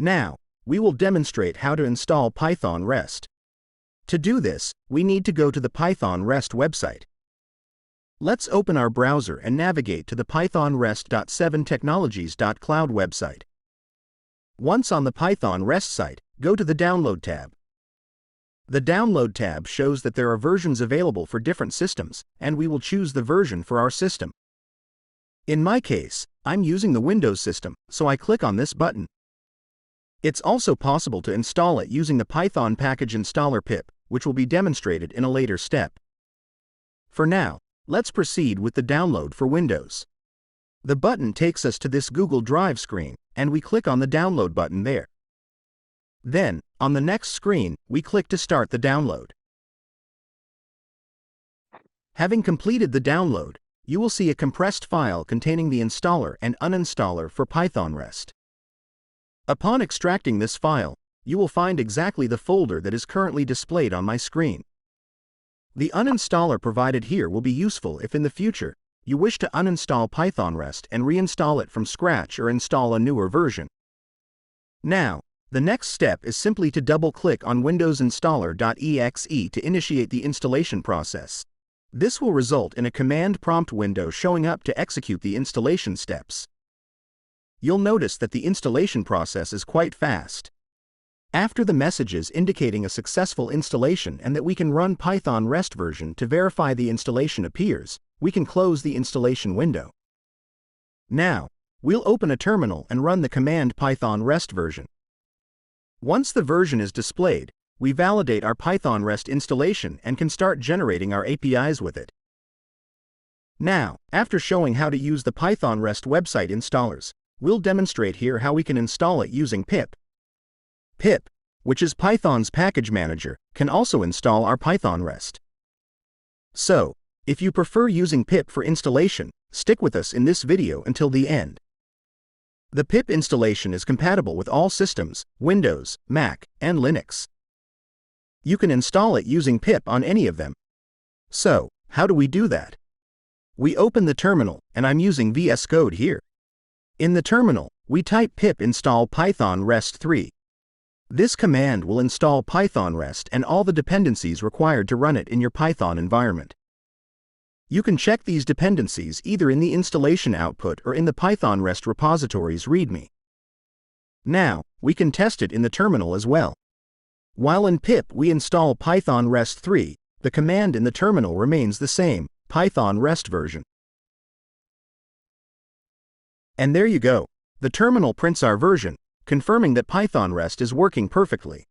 Now, we will demonstrate how to install Python REST. To do this, we need to go to the Python REST website. Let's open our browser and navigate to the Python REST.7technologies.cloud website. Once on the Python REST site, go to the Download tab. The Download tab shows that there are versions available for different systems, and we will choose the version for our system. In my case, I'm using the Windows system, so I click on this button. It's also possible to install it using the Python package installer PIP, which will be demonstrated in a later step. For now, let's proceed with the download for Windows. The button takes us to this Google Drive screen, and we click on the download button there. Then, on the next screen, we click to start the download. Having completed the download, you will see a compressed file containing the installer and uninstaller for Python REST. Upon extracting this file, you will find exactly the folder that is currently displayed on my screen. The uninstaller provided here will be useful if in the future you wish to uninstall Python REST and reinstall it from scratch or install a newer version. Now, the next step is simply to double-click on Windows Installer.exe to initiate the installation process. This will result in a command prompt window showing up to execute the installation steps. You'll notice that the installation process is quite fast. After the messages indicating a successful installation and that we can run Python REST version to verify the installation appears, we can close the installation window. Now, we'll open a terminal and run the command Python REST version. Once the version is displayed, we validate our Python REST installation and can start generating our APIs with it. Now, after showing how to use the Python REST website installers, we'll demonstrate here how we can install it using PIP. PIP, which is Python's package manager, can also install our Python REST. So, if you prefer using PIP for installation, stick with us in this video until the end. The PIP installation is compatible with all systems, Windows, Mac, and Linux. You can install it using PIP on any of them. So, how do we do that? We open the terminal, and I'm using VS Code here. In the terminal, we type pip install Python REST 3. This command will install Python REST and all the dependencies required to run it in your Python environment. You can check these dependencies either in the installation output or in the Python REST repository's README. Now, we can test it in the terminal as well. While in pip we install Python REST 3, the command in the terminal remains the same, Python REST version. And there you go. The terminal prints our version, confirming that Python REST is working perfectly.